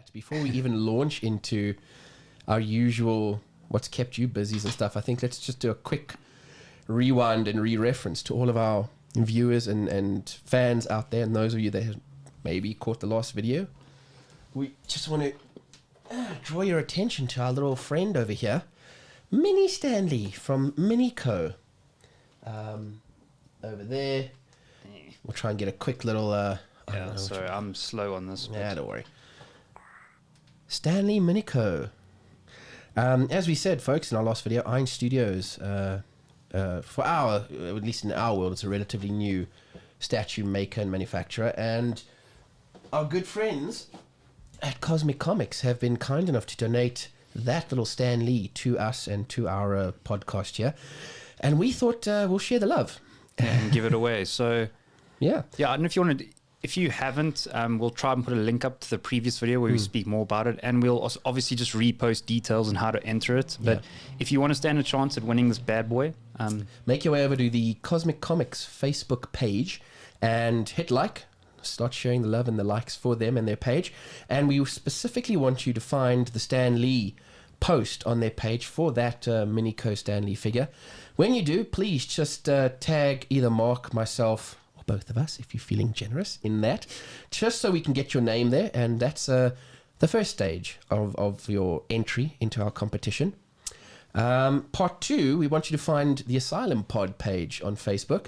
fact, before we even launch into our usual what's kept you busy and stuff, I think let's just do a quick rewind and re-reference to all of our viewers and fans out there, and those of you that have maybe caught the last video. We just want to draw your attention to our little friend over here, Mini Stan Lee from Minico. Over there. We'll try and get a quick little... sorry, I'm slow on this. Yeah, don't worry. Stan Lee Minico. As we said, folks, in our last video, Iron Studios, for our, at least in our world, it's a relatively new statue maker and manufacturer, and our good friends at Cosmic Comics have been kind enough to donate that little Stan Lee to us and to our podcast here, and we thought we'll share the love and give it away. So yeah, I don't know if you want to. If you haven't, we'll try and put a link up to the previous video where we speak more about it, and we'll also obviously just repost details on how to enter it. But if you want to stand a chance at winning this bad boy, make your way over to the Cosmic Comics Facebook page and hit like. Start sharing the love and the likes for them and their page. And we specifically want you to find the Stan Lee post on their page for that Minico Stan Lee figure. When you do, please just tag either Mark, myself, both of us, if you're feeling generous in that, just so we can get your name there. And that's the first stage of your entry into our competition. Part 2, we want you to find the Asylum pod page on Facebook,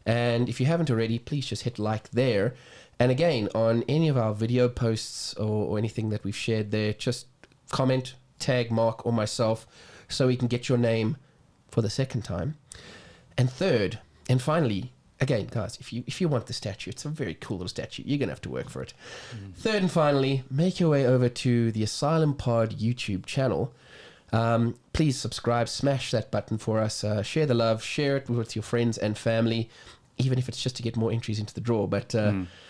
and if you haven't already, please just hit like there. And again, on any of our video posts or anything that we've shared there, just comment, tag Mark or myself, so we can get your name for the second time. And third and finally, again, guys, if you want the statue, it's a very cool little statue. You're going to have to work for it. Third and finally, make your way over to the Asylum Pod YouTube channel. Please subscribe, smash that button for us, share the love, share it with your friends and family, even if it's just to get more entries into the draw. But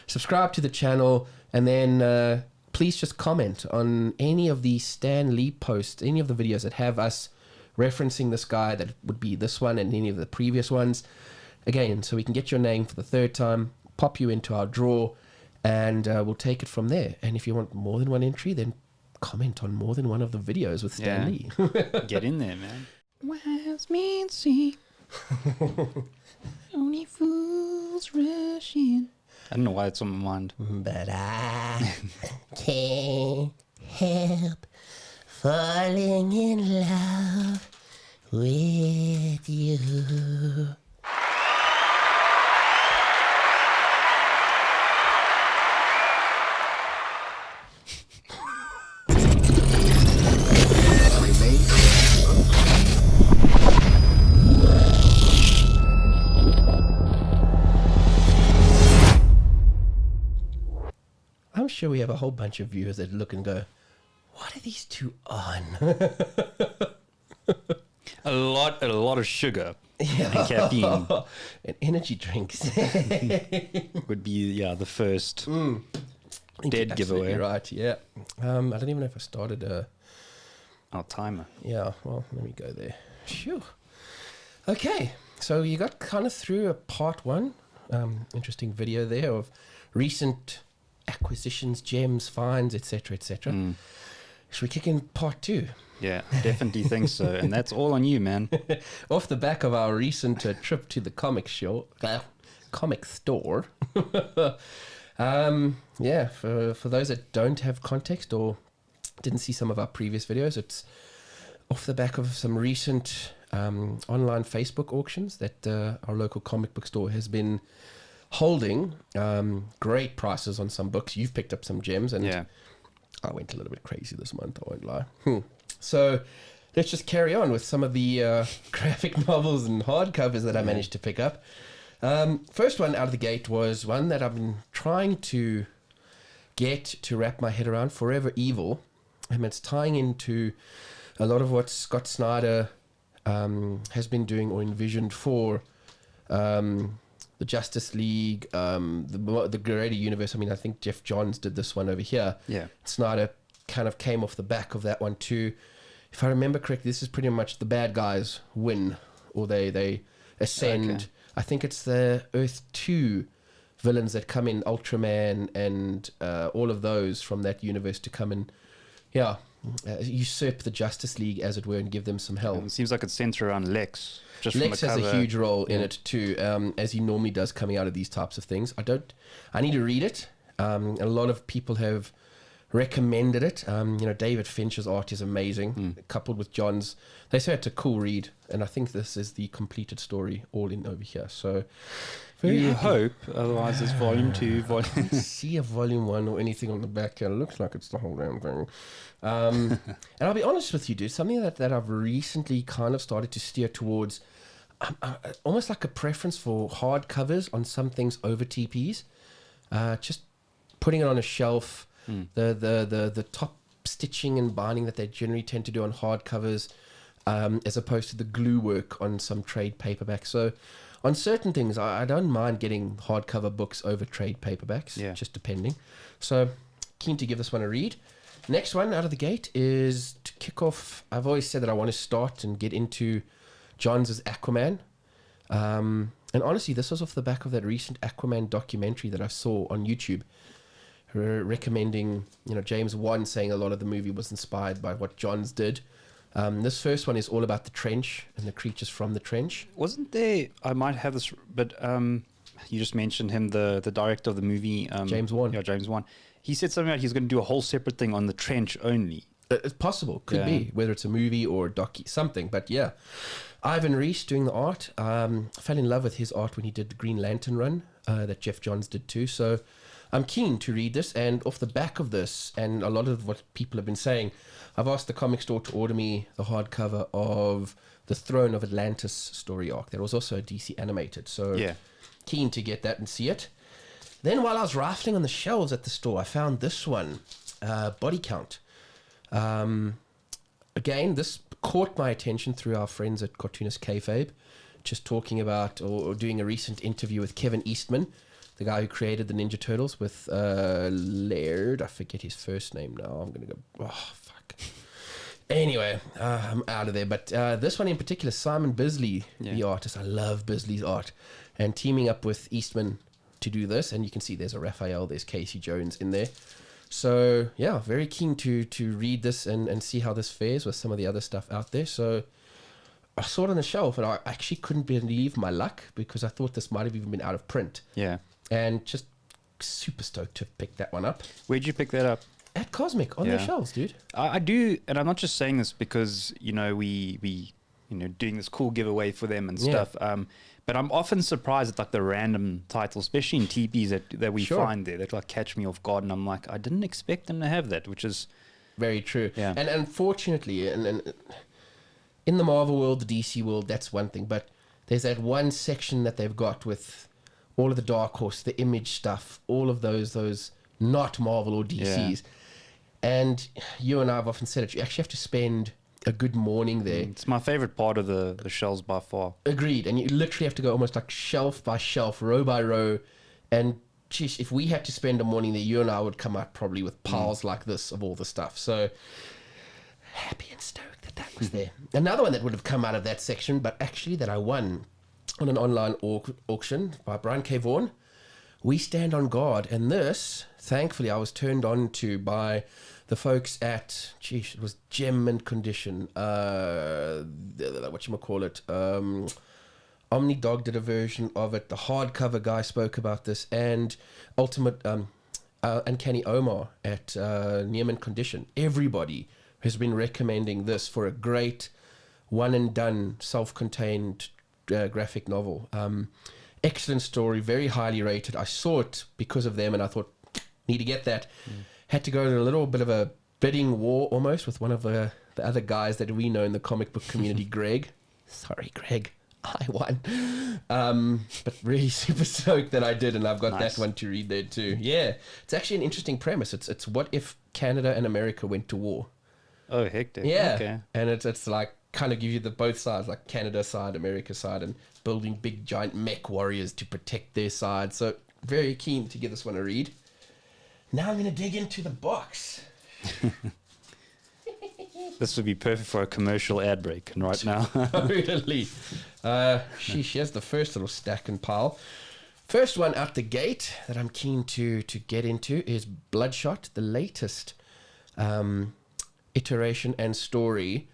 subscribe to the channel, and then please just comment on any of the Stan Lee posts, any of the videos that have us referencing this guy, that would be this one and any of the previous ones. Again, so we can get your name for the third time, pop you into our draw, and we'll take it from there. And if you want more than one entry, then comment on more than one of the videos with Stan Lee. Get in there, man. Wise men say only fools rush in. I don't know why it's on my mind. But I can't help falling in love with you. I'm sure we have a whole bunch of viewers that look and go, what are these two on? a lot of sugar and caffeine. And energy drinks. Would be, the first dead giveaway. Right, yeah. I don't even know if I started our timer. Yeah, well, let me go there. Phew. Okay, so you got kind of through a part 1. Interesting video there of recent acquisitions, gems, finds, etc., etc. Should we kick in part 2? Yeah, definitely think so. And that's all on you, man. Off the back of our recent trip to the comic store. For those that don't have context or didn't see some of our previous videos, it's off the back of some recent online Facebook auctions that our local comic book store has been holding. Great prices on some books. You've picked up some gems, and I went a little bit crazy this month, I won't lie. So let's just carry on with some of the graphic novels and hardcovers that I managed to pick up. First one out of the gate was one that I've been trying to get to wrap my head around, Forever Evil. And it's tying into a lot of what Scott Snyder has been doing or envisioned for the Justice League, the greater universe. I mean, I think Jeff Johns did this one over here. Yeah. Snyder kind of came off the back of that one too. If I remember correctly, this is pretty much the bad guys win, or they ascend. Okay. I think it's the Earth 2 villains that come in, Ultraman and all of those from that universe to come and, usurp the Justice League, as it were, and give them some hell. It seems like it's centered around Lex. Lex has a huge role in it too, as he normally does coming out of these types of things. I need to read it. A lot of people have recommended it. David Finch's art is amazing, coupled with John's. They say it's a cool read, and I think this is the completed story all in over here. So, you hope, otherwise it's volume 2, volume. See a volume 1 or anything on the back here. It looks like it's the whole damn thing. And I'll be honest with you, dude. Something that I've recently kind of started to steer towards, almost like a preference for hard covers on some things over TPs. Just putting it on a shelf. The top stitching and binding that they generally tend to do on hardcovers, as opposed to the glue work on some trade paperbacks. So on certain things, I don't mind getting hardcover books over trade paperbacks, just depending. So keen to give this one a read. Next one out of the gate is to kick off. I've always said that I want to start and get into John's Aquaman. And honestly, this was off the back of that recent Aquaman documentary that I saw on YouTube. Recommending, James Wan saying a lot of the movie was inspired by what Johns did. This first one is all about the trench and the creatures from the trench. Wasn't there, I might have this, but you just mentioned him, the director of the movie. James Wan. Yeah, James Wan. He said something about he's going to do a whole separate thing on the trench only. It's possible. Could be. Whether it's a movie or a docu, something. But yeah. Ivan Reis doing the art. Fell in love with his art when he did the Green Lantern run that Jeff Johns did too. So I'm keen to read this, and off the back of this, and a lot of what people have been saying, I've asked the comic store to order me the hardcover of the Throne of Atlantis story arc. There was also a DC animated, so keen to get that and see it. Then while I was rifling on the shelves at the store, I found this one, Body Count. Again, this caught my attention through our friends at Cartoonist Kayfabe, just talking about or doing a recent interview with Kevin Eastman, the guy who created the Ninja Turtles, with Laird. I forget his first name now. I'm going to go, oh, fuck. Anyway, I'm out of there. But this one in particular, Simon Bisley, the artist. I love Bisley's art. And teaming up with Eastman to do this. And you can see there's a Raphael, there's Casey Jones in there. So, yeah, very keen to read this and see how this fares with some of the other stuff out there. So I saw it on the shelf, and I actually couldn't believe my luck, because I thought this might have even been out of print. Yeah. And just super stoked to pick that one up. Where'd you pick that up? At Cosmic, on their shelves, dude. I do, and I'm not just saying this because, we doing this cool giveaway for them and stuff. But I'm often surprised at like the random titles, especially in TPs that we find there, that like catch me off guard, and I'm like, I didn't expect them to have that, which is very true. Yeah. And unfortunately, and in the Marvel world, the DC world, that's one thing, but there's that one section that they've got with all of the Dark Horse, the Image stuff, all of those not Marvel or DCs. And you and I have often said it, you actually have to spend a good morning there. It's my favorite part of the shelves by far. Agreed. And you literally have to go almost like shelf by shelf, row by row. And geez, if we had to spend a morning there, you and I would come out probably with piles like this of all the stuff. So happy and stoked that was there. Another one that would have come out of that section, but actually that I won on an online auction by Brian K. Vaughan, We Stand on Guard. And this, thankfully, I was turned on to by the folks at, it was Gem and Condition, whatchamacallit, Omnidog did a version of it, the hardcover guy spoke about this, and Ultimate, Uncanny Omar at Neiman Condition. Everybody has been recommending this for a great one-and-done, self-contained graphic novel. Excellent story, very highly rated. I saw it because of them, and I thought, need to get that. Had to go to a little bit of a bidding war almost with one of the other guys that we know in the comic book community, Greg. Sorry, Greg, I won. But really super stoked that I did, and I've got that one to read there too. Yeah, it's actually an interesting premise. It's what if Canada and America went to war? Oh, hectic. Yeah, okay. And it's like kind of give you the both sides, like Canada side, America side, and building big giant mech warriors to protect their side. So very keen to give this one a read. Now I'm going to dig into the box. This would be perfect for a commercial ad break right now. Totally. Here's the first little stack and pile. First one out the gate that I'm keen to get into is Bloodshot, the latest iteration and story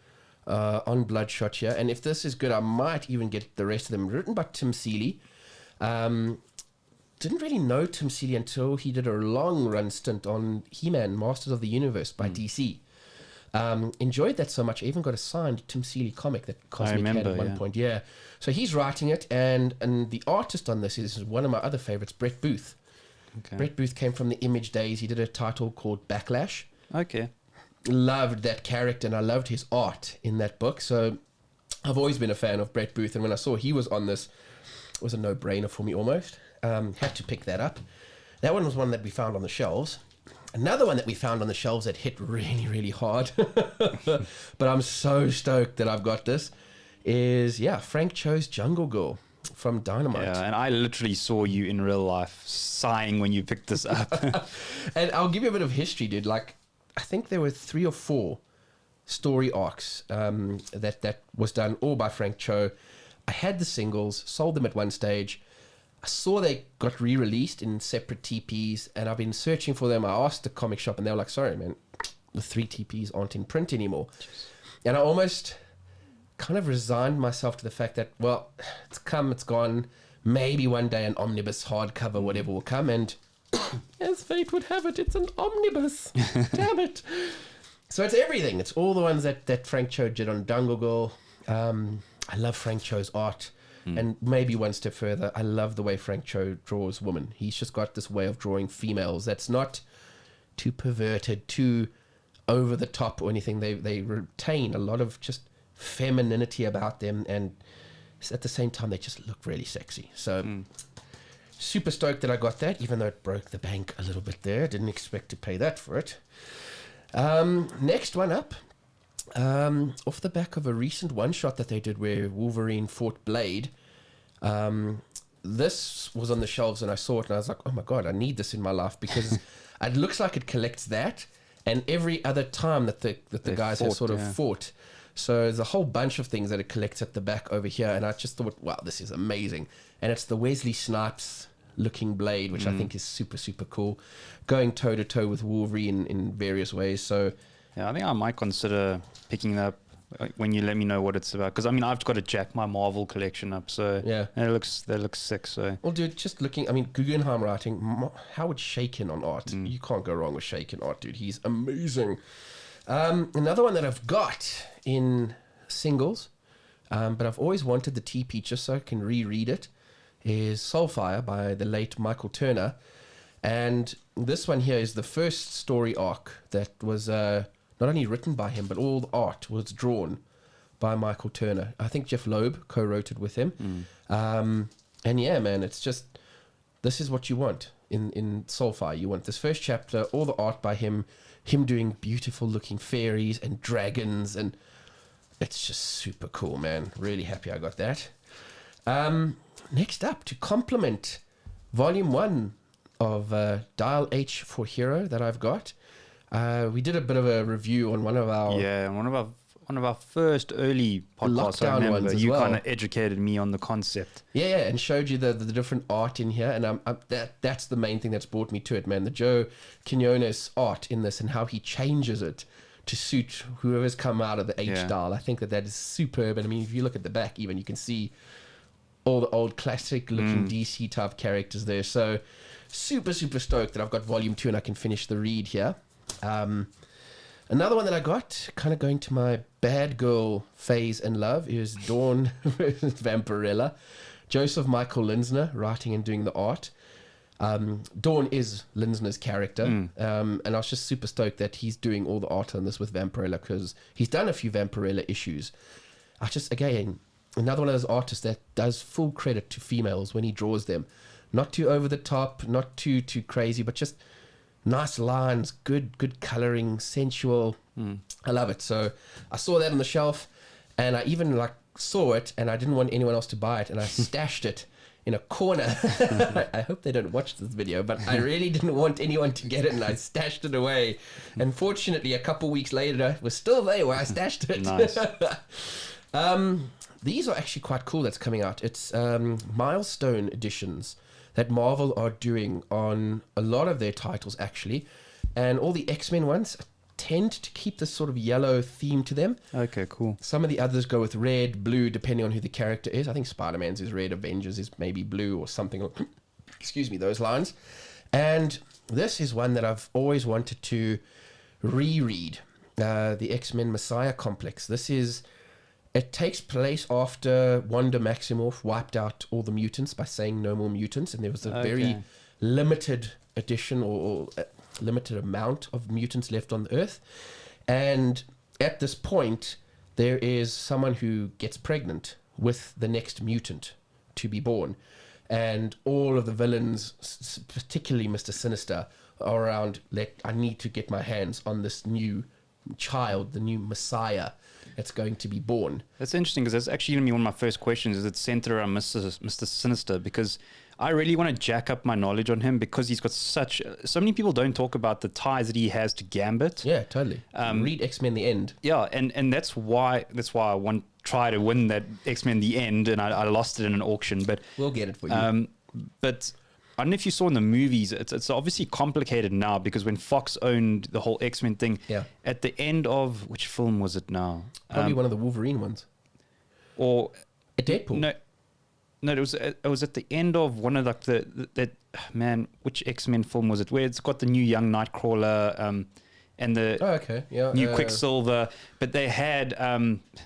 on Bloodshot here. And if this is good, I might even get the rest of them. Written by Tim Seeley. Didn't really know Tim Seeley until he did a long run stint on He-Man, Masters of the Universe by DC. Enjoyed that so much. I even got a signed Tim Seeley comic that Cosmic had at one point. Yeah. So he's writing it, and the artist on this is one of my other favorites, Brett Booth. Okay. Brett Booth came from the Image days. He did a title called Backlash. Okay. Loved that character, and I loved his art in that book. So I've always been a fan of Brett Booth, and when I saw he was on this, it was a no-brainer for me almost. Had to pick that up. That one was one that we found on the shelves. Another one that we found on the shelves that hit really, really hard, but I'm so stoked that I've got this, is, Frank Cho's Jungle Girl from Dynamite. Yeah, and I literally saw you in real life sighing when you picked this up. And I'll give you a bit of history, dude. Like, I think there were 3 or 4 story arcs that was done all by Frank Cho. I had the singles, sold them at one stage. I saw they got re-released in separate TPs, and I've been searching for them. I asked the comic shop, and they were like, sorry, man, the 3 TPs aren't in print anymore. And I almost kind of resigned myself to the fact that, well, it's come, it's gone. Maybe one day an omnibus, hardcover, whatever will come, and as fate would have it, it's an omnibus. Damn it. So it's everything. It's all the ones that Frank Cho did on Jungle Girl. I love Frank Cho's art. And maybe one step further, I love the way Frank Cho draws women. He's just got this way of drawing females that's not too perverted, too over the top or anything. They retain a lot of just femininity about them, and at the same time, they just look really sexy. So super stoked that I got that, even though it broke the bank a little bit there. Didn't expect to pay that for it. Next one up. Off the back of a recent one-shot that they did where Wolverine fought Blade, this was on the shelves and I saw it and I was like, oh my God, I need this in my life, because it looks like it collects that and every other time that the guys have sort of fought. So there's a whole bunch of things that it collects at the back over here, and I just thought, wow, this is amazing. And it's the Wesley Snipes looking Blade, which I think is super, super cool, going toe-to-toe with Wolverine in various ways. So yeah, I think I might consider picking it up when you let me know what it's about. Because, I mean, I've got to jack my Marvel collection up. So, yeah. And that looks sick. So, well, dude, just looking, I mean, Guggenheim writing, Howard Chaykin on art. You can't go wrong with Chaykin art, dude. He's amazing. Another one that I've got in singles, but I've always wanted the TP just so I can reread it, is Soulfire by the late Michael Turner. And this one here is the first story arc that was not only written by him, but all the art was drawn by Michael Turner. I think Jeff Loeb co-wrote it with him. And yeah, man, it's just, this is what you want in Soulfire. You want this first chapter, all the art by him doing beautiful looking fairies and dragons, and it's just super cool, man. Really happy I got that. Next up, to complement Volume 1 of Dial H for Hero that I've got. We did a bit of a review on one of our first early podcasts. I remember you kind of educated me on the concept. Yeah, and showed you the different art in here, and that's the main thing that's brought me to it, man. The Joe Quinones art in this and how he changes it to suit whoever's come out of the H dial. I think that is superb. And I mean, if you look at the back, even you can see all the old classic looking DC type characters there. So super, super stoked that I've got Volume 2 and I can finish the read here. Another one that I got, kind of going to my bad girl phase in love, is Dawn versus Vampirella. Joseph Michael Linsner writing and doing the art. Dawn is Linsner's character, and I was just super stoked that he's doing all the art on this with Vampirella, because he's done a few Vampirella issues. Again, another one of those artists that does full credit to females when he draws them. Not too over the top, not too crazy, but just nice lines, good coloring, sensual. I love it. So I saw that on the shelf, and I even saw it, and I didn't want anyone else to buy it, and I stashed it in a corner. I hope they don't watch this video, but I really didn't want anyone to get it, and I stashed it away. And fortunately, a couple weeks later, it was still there where I stashed it. Nice. These are actually quite cool that's coming out. It's milestone editions that Marvel are doing on a lot of their titles, actually. And all the X-Men ones tend to keep this sort of yellow theme to them. Okay, cool. Some of the others go with red, blue, depending on who the character is. I think Spider-Man's is red, Avengers is maybe blue or something. Excuse me, those lines. And this is one that I've always wanted to reread, the X-Men Messiah Complex. It takes place after Wanda Maximoff wiped out all the mutants by saying no more mutants, and there was a very limited edition or limited amount of mutants left on the Earth. And at this point, there is someone who gets pregnant with the next mutant to be born. And all of the villains, particularly Mr. Sinister, are around, I need to get my hands on this new child, the new Messiah that's going to be born. That's interesting, because that's actually going to be one of my first questions, is it centered around Mr. Sinister, because I really want to jack up my knowledge on him, because he's got so many people don't talk about the ties that he has to Gambit. Yeah, totally. Read X-Men The End. Yeah, and that's why I try to win that X-Men The End, and I lost it in an auction, but we'll get it for you. But I don't know if you saw in the movies, it's obviously complicated now, because when Fox owned the whole X-Men thing, at the end of, which film was it now? Probably one of the Wolverine ones. Or Deadpool. No, it was at the end of one of which X-Men film was it? Where it's got the new young Nightcrawler and the new Quicksilver, but they had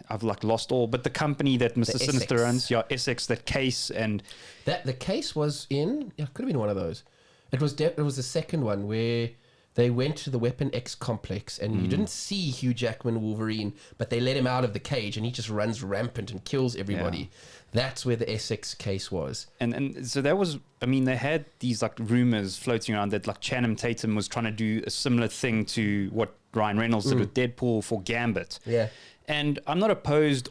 I've lost all, but the company that Mr. Sinister owns, Essex, that Case, and that the Case was in, could have been one of those. It was the second one where they went to the Weapon X complex, and you didn't see Hugh Jackman Wolverine, but they let him out of the cage, and he just runs rampant and kills everybody. Yeah. That's where the Essex Case was. And so that was, they had these rumors floating around that Channing Tatum was trying to do a similar thing to what Ryan Reynolds did with Deadpool for Gambit. Yeah. And I'm not opposed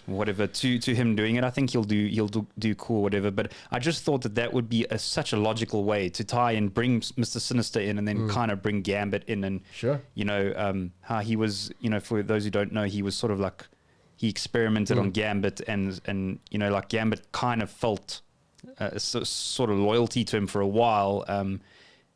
whatever to him doing it. I think he'll do cool, whatever, but I just thought that would be such a logical way to tie and bring Mr. Sinister in, and then kind of bring Gambit in, and sure, how he was, for those who don't know, he was sort of he experimented on Gambit, and Gambit kind of felt a sort of loyalty to him for a while,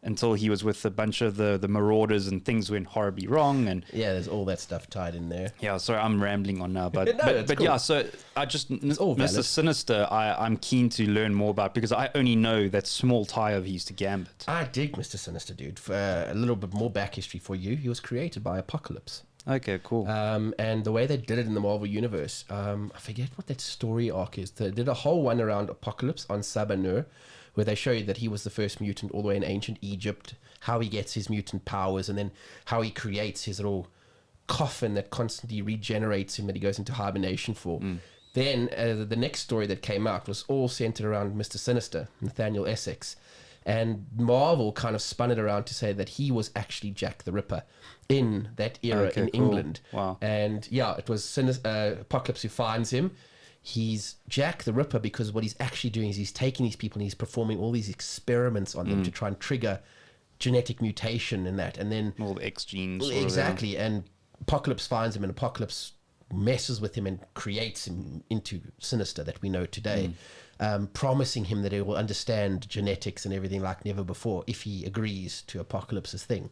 until he was with a bunch of the Marauders, and things went horribly wrong. And there's all that stuff tied in there. Yeah, sorry, I'm rambling on now, but cool. Yeah, so I just Mr. Sinister, I'm keen to learn more about, because I only know that small tie of his to Gambit. I dig Mr. Sinister, dude. For a little bit more back history for you, he was created by Apocalypse. Okay, cool. And the way they did it in the Marvel Universe, I forget what that story arc is. They did a whole one around Apocalypse on Sabanur, where they show you that he was the first mutant all the way in ancient Egypt, how he gets his mutant powers, and then how he creates his little coffin that constantly regenerates him, that he goes into hibernation for. Then the next story that came out was all centered around Mr. Sinister, Nathaniel Essex. And Marvel kind of spun it around to say that he was actually Jack the Ripper in that era in England. Wow. And it was Apocalypse who finds him. He's Jack the Ripper because what he's actually doing is he's taking these people and he's performing all these experiments on them to try and trigger genetic mutation in that. And then all the X genes. Exactly. And Apocalypse finds him, and Apocalypse messes with him and creates him into Sinister that we know today. Promising him that he will understand genetics and everything like never before if he agrees to Apocalypse's thing.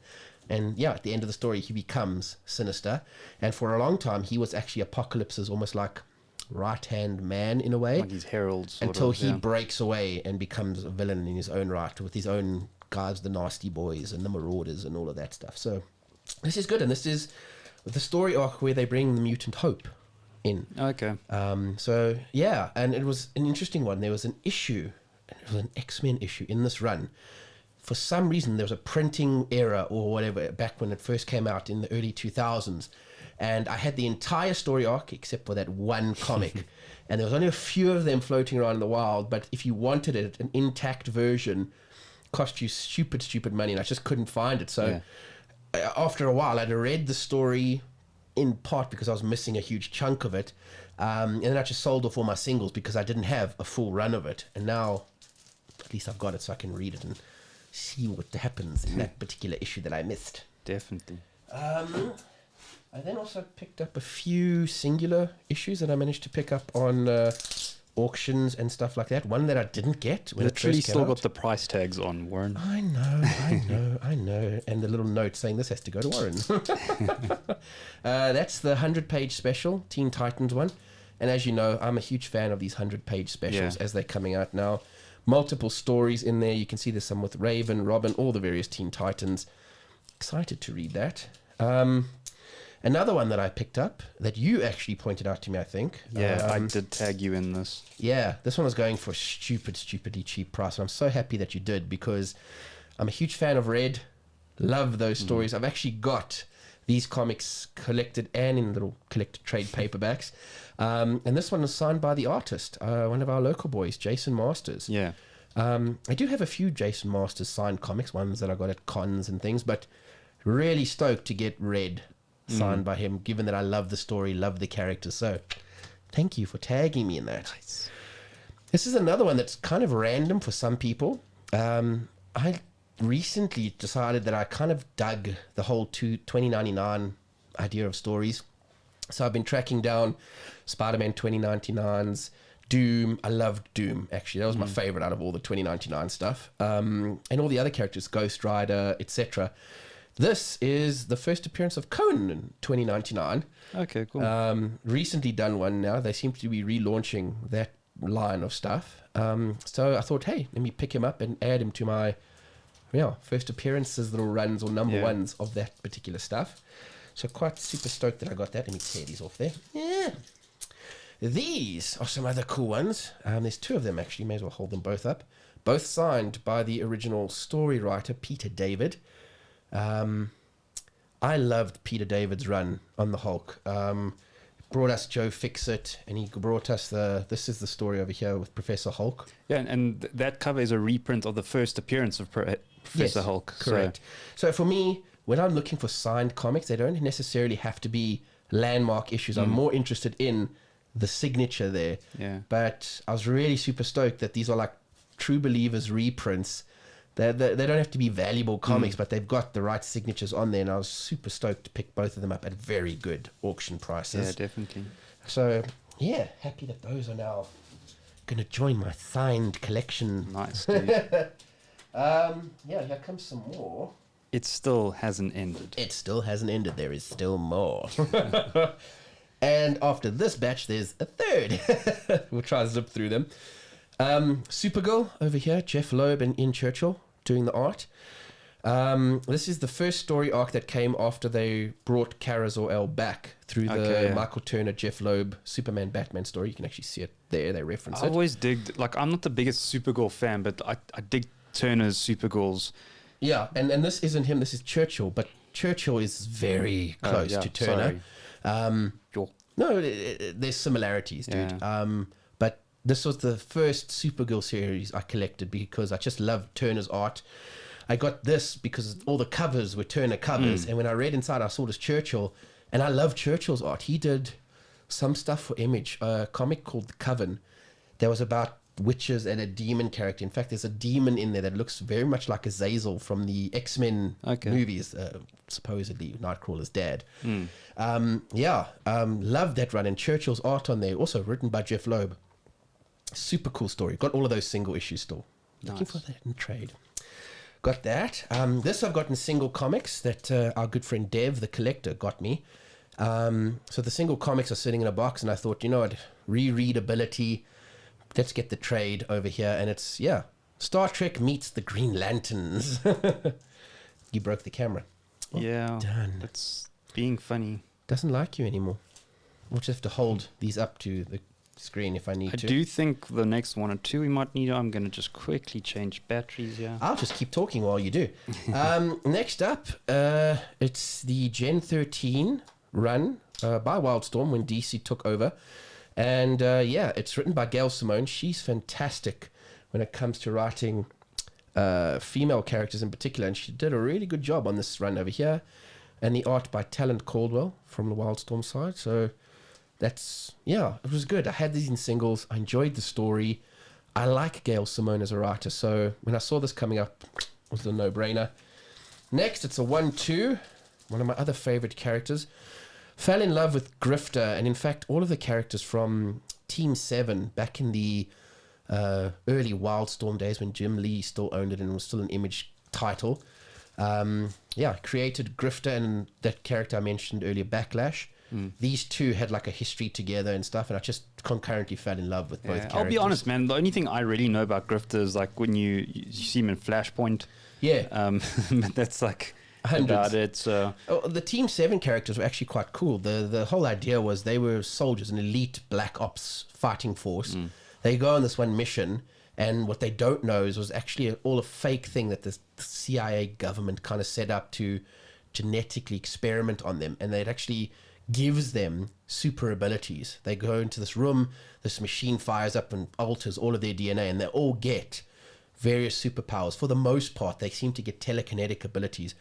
And at the end of the story, he becomes Sinister. And for a long time, he was actually Apocalypse's almost like right-hand man in a way. Like his herald, until he breaks away and becomes a villain in his own right with his own guys, the Nasty Boys and the Marauders and all of that stuff. So this is good. And this is the story arc where they bring the mutant Hope in. Okay. And it was an interesting one. There was an issue, and it was an X-Men issue in this run. For some reason, there was a printing error or whatever back when it first came out in the early 2000s. And I had the entire story arc except for that one comic. And there was only a few of them floating around in the wild. But if you wanted it, an intact version cost you stupid money. And I just couldn't find it. So after a while, I'd read the story in part because I was missing a huge chunk of it. And then I just sold off all my singles because I didn't have a full run of it. And now, at least I've got it so I can read it and see what happens in that particular issue that I missed. Definitely. I then also picked up a few singular issues that I managed to pick up on auctions and stuff like that. One that I didn't get when Literally it first came still out. got the price tags on, Warren. I know. And the little note saying this has to go to Warren. That's the 100-page special, Teen Titans one. And as you know, I'm a huge fan of these 100-page specials as they're coming out now. Multiple stories in there. You can see there's some with Raven, Robin, all the various Teen Titans. Excited to read that. Another one that I picked up that you actually pointed out to me, I think. Yeah, I did tag you in this. Yeah, this one was going for a stupidly cheap price. And I'm so happy that you did, because I'm a huge fan of Red. Love those stories. I've actually got these comics collected and in little collected trade paperbacks. And this one is signed by the artist, one of our local boys, Jason Masters. Yeah. I do have a few Jason Masters signed comics, ones that I got at cons and things, but really stoked to get Red signed by him, given that I love the story, love the characters. So thank you for tagging me in that. Nice. This is another one that's kind of random for some people. I recently decided that I kind of dug the whole 2099 idea of stories. So I've been tracking down Spider-Man 2099's, Doom. I loved Doom, actually. That was my favorite out of all the 2099 stuff. And all the other characters, Ghost Rider, etc. This is the first appearance of Conan in 2099. Okay, cool. Recently done one now. They seem to be relaunching that line of stuff. So I thought, hey, let me pick him up and add him to my first appearances, little runs or number ones of that particular stuff. So quite super stoked that I got that. Let me tear these off there. Yeah. These are some other cool ones. There's two of them, actually. May as well hold them both up. Both signed by the original story writer, Peter David. I loved Peter David's run on the Hulk. Brought us Joe Fixit, and he brought us this is the story over here with Professor Hulk. Yeah, and that cover is a reprint of the first appearance of Professor Hulk. Correct. So for me, when I'm looking for signed comics, they don't necessarily have to be landmark issues. I'm more interested in the signature there. Yeah. But I was really super stoked that these are like True Believers reprints. They don't have to be valuable comics, but they've got the right signatures on there, and I was super stoked to pick both of them up at very good auction prices. Yeah, definitely. So, yeah, happy that those are now going to join my signed collection. Nice, dude. Here comes some more. It still hasn't ended. It still hasn't ended. There is still more. And after this batch, there's a third. We'll try to zip through them. Supergirl over here, Jeff Loeb and Ian Churchill doing the art. This is the first story arc that came after they brought Kara Zor-El back through the Michael Turner, Jeff Loeb, Superman, Batman story. You can actually see it there. They reference it. I've always digged, I'm not the biggest Supergirl fan, but I dig Turner's Supergirls. Yeah, and this isn't him. This is Churchill, but Churchill is very close to Turner. No, there's similarities, dude. Yeah. But this was the first Supergirl series I collected because I just loved Turner's art. I got this because all the covers were Turner covers, and when I read inside, I saw this Churchill, and I love Churchill's art. He did some stuff for Image, a comic called The Coven that was about witches and a demon character. In fact, there's a demon in there that looks very much like Azazel from the X-Men movies, supposedly Nightcrawler's dad. Love that run, and Churchill's art on there, also written by Jeff Loeb. Super cool story. Got all of those single issues still. Looking for that in trade. Got that. This I've got in single comics that our good friend Dev, the collector, got me. So the single comics are sitting in a box, and I thought, you know what, rereadability. Let's get the trade over here, and it's Star Trek meets the Green Lanterns. You broke the camera. Well done. That's being funny. Doesn't like you anymore. We'll just have to hold these up to the screen if I need to. I do think the next one or two we might need. I'm going to just quickly change batteries. Yeah. I'll just keep talking while you do. Next up, it's the Gen 13 run by Wildstorm when DC took over. And it's written by Gail Simone. She's fantastic when it comes to writing female characters in particular. And she did a really good job on this run over here. And the art by Talent Caldwell from the Wildstorm side. So that's, it was good. I had these in singles. I enjoyed the story. I like Gail Simone as a writer. So when I saw this coming up, it was a no-brainer. Next, it's a 1-2. One of my other favorite characters. Fell in love with Grifter, and in fact, all of the characters from Team 7 back in the early Wildstorm days when Jim Lee still owned it and it was still an Image title. Created Grifter and that character I mentioned earlier, Backlash. These two had like a history together and stuff, and I just concurrently fell in love with both characters. I'll be honest, man. The only thing I really know about Grifter is like when you see him in Flashpoint. Yeah. But that's like Hundreds. about it. So. The Team 7 characters were actually quite cool. The whole idea was they were soldiers, an elite black ops fighting force. They go on this one mission, and what they don't know is was actually all a fake thing that the CIA government kind of set up to genetically experiment on them, and it actually gives them super abilities. They go into this room, this machine fires up and alters all of their DNA, and they all get various superpowers. For the most part, they seem to get telekinetic abilities,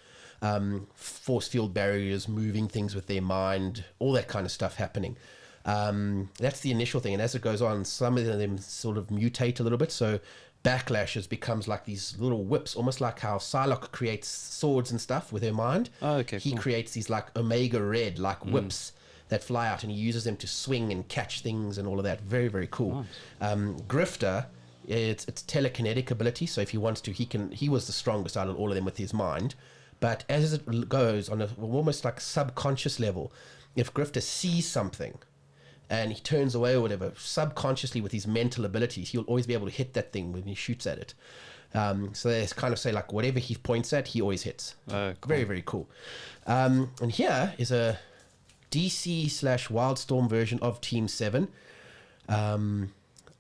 force field barriers, moving things with their mind, all that kind of stuff happening. That's the initial thing, and as it goes on, some of them sort of mutate a little bit. So Backlashes becomes like these little whips, almost like how Psylocke creates swords and stuff with her mind. Oh, okay, he creates these like Omega Red like whips that fly out, and he uses them to swing and catch things and all of that. Very, very cool. Nice. Grifter, it's telekinetic ability, so if he wants to, he was the strongest out of all of them with his mind. But as it goes on a almost like subconscious level, if Grifter sees something and he turns away or whatever, subconsciously with his mental abilities, he'll always be able to hit that thing when he shoots at it. So they kind of say like whatever he points at, he always hits. Cool. Very, very cool. And here is a DC/Wildstorm version of Team 7.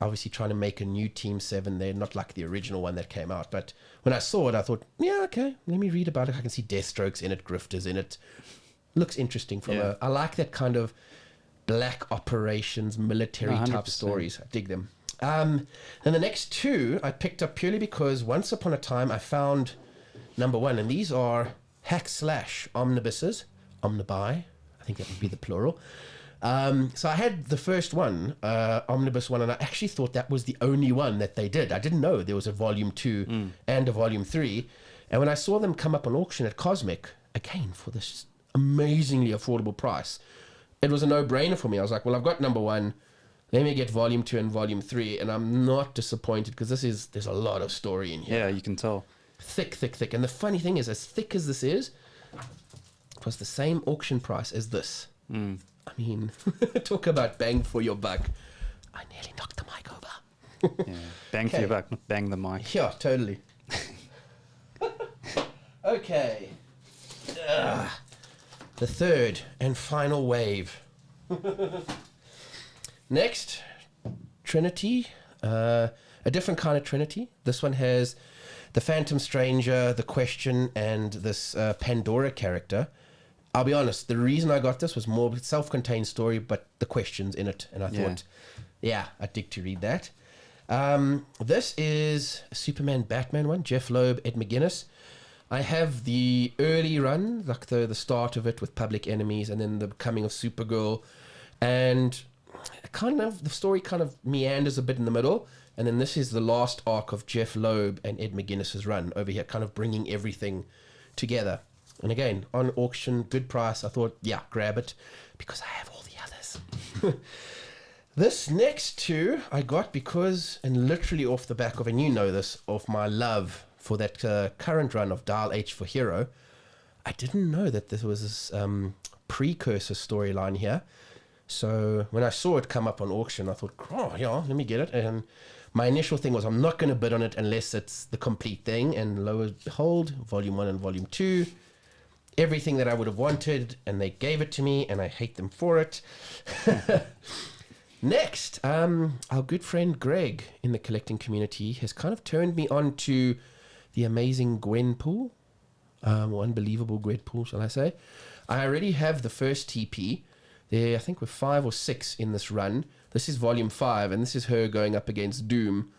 Obviously trying to make a new Team 7. They're not like the original one that came out. But when I saw it, I thought, yeah, okay, let me read about it. I can see Deathstroke's in it, Grifter's in it. Looks interesting I like that kind of black operations, military type stories. I dig them. And the next two I picked up purely because once upon a time I found number one, and these are hack/slash omnibuses, omnibi, I think that would be the plural. So I had the first one, omnibus one, and I actually thought that was the only one that they did. I didn't know there was a volume 2 and a volume 3. And when I saw them come up on auction at Cosmic, again, for this amazingly affordable price, it was a no-brainer for me. I was like, well, I've got number one. Let me get volume 2 and volume 3. And I'm not disappointed because there's a lot of story in here. Yeah, you can tell. Thick. And the funny thing is, as thick as this is, it was the same auction price as this. I mean, talk about bang for your buck. I nearly knocked the mic over. Yeah, bang for your buck, not bang the mic. Yeah, totally. Okay. The third and final wave. Next, Trinity. A different kind of Trinity. This one has the Phantom Stranger, the Question, and this Pandora character. I'll be honest, the reason I got this was more self-contained story, but the questions in it. And I thought, I'd dig to read that. This is a Superman Batman one, Jeff Loeb, Ed McGuinness. I have the early run, like the start of it with Public Enemies, and then the coming of Supergirl. And the story kind of meanders a bit in the middle. And then this is the last arc of Jeff Loeb and Ed McGuinness's run over here, kind of bringing everything together. And again, on auction, good price. I thought, grab it because I have all the others. This next two I got because, and literally off the back of, and you know this, of my love for that current run of Dial H for Hero. I didn't know that there was this precursor storyline here. So when I saw it come up on auction, I thought, let me get it. And my initial thing was, I'm not going to bid on it unless it's the complete thing. And lo and behold, volume 1 and volume 2, everything that I would have wanted, and they gave it to me, and I hate them for it. Next, our good friend Greg in the collecting community has kind of turned me on to the amazing Gwenpool, or unbelievable Gwenpool, shall I say. I already have the first TP. There, I think we're 5 or 6 in this run. This is volume 5, and this is her going up against Doom.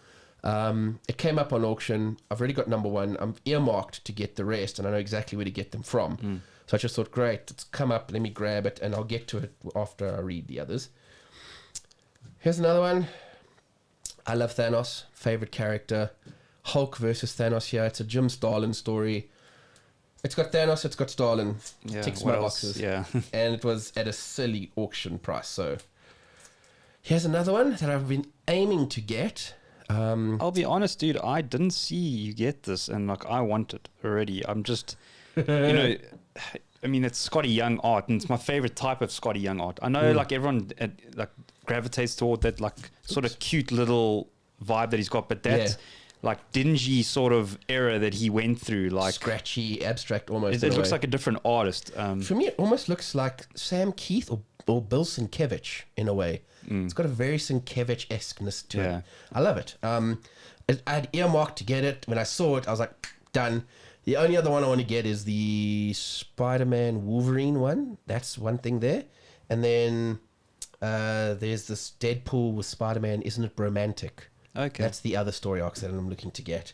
It came up on auction. I've already got number 1. I'm earmarked to get the rest, and I know exactly where to get them from. So I just thought, great, it's come up, let me grab it, and I'll get to it after I read the others. Here's another one. I love Thanos, favorite character. Hulk versus Thanos here. It's a Jim Starlin story. It's got Thanos, it's got Starlin. Ticks my boxes. Yeah. And it was at a silly auction price. So Here's another one that I've been aiming to get. I'll be honest, dude. I didn't see you get this, and like I want it already. I'm just, I mean, it's Scotty Young art, and it's my favorite type of Scotty Young art. I know, like everyone like gravitates toward that, like sort of cute little vibe that he's got, but that's like dingy sort of era that he went through, like scratchy, abstract, almost. It looks like a different artist. For me, it almost looks like Sam Keith or Bill Sienkiewicz in a way. It's got a very Sienkiewicz-esqueness to it. I love it. I had earmarked to get it. When I saw it, I was like, done. The only other one I want to get is the Spider-Man Wolverine one. That's one thing there. And then there's this Deadpool with Spider-Man, Isn't It Romantic? Okay. That's the other story arc that I'm looking to get.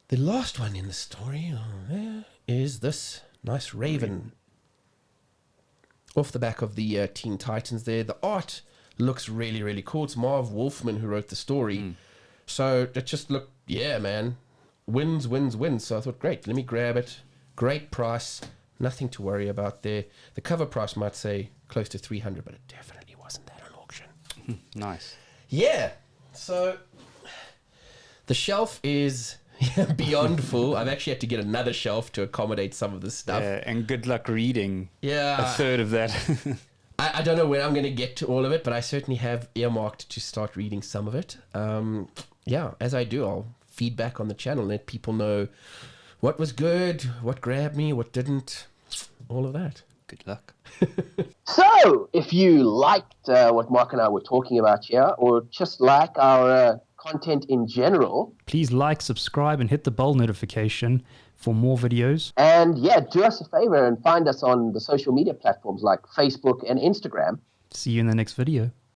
The last one in the story is this nice Raven. Off the back of the Teen Titans there. The art looks really, really cool. It's Marv Wolfman who wrote the story. So it just looked, man, wins. So I thought, great, let me grab it. Great price. Nothing to worry about there. The cover price might say close to 300, but it definitely wasn't that on auction. Nice. Yeah. So the shelf is beyond full. I've actually had to get another shelf to accommodate some of this stuff. Yeah, and good luck reading a third of that. I don't know when I'm going to get to all of it, but I certainly have earmarked to start reading some of it. As I do, I'll feedback on the channel, let people know what was good, what grabbed me, what didn't, all of that. Good luck. So, if you liked what Mark and I were talking about here, or just like our content in general, please like, subscribe, and hit the bell notification for more videos. And do us a favor and find us on the social media platforms like Facebook and Instagram. See you in the next video.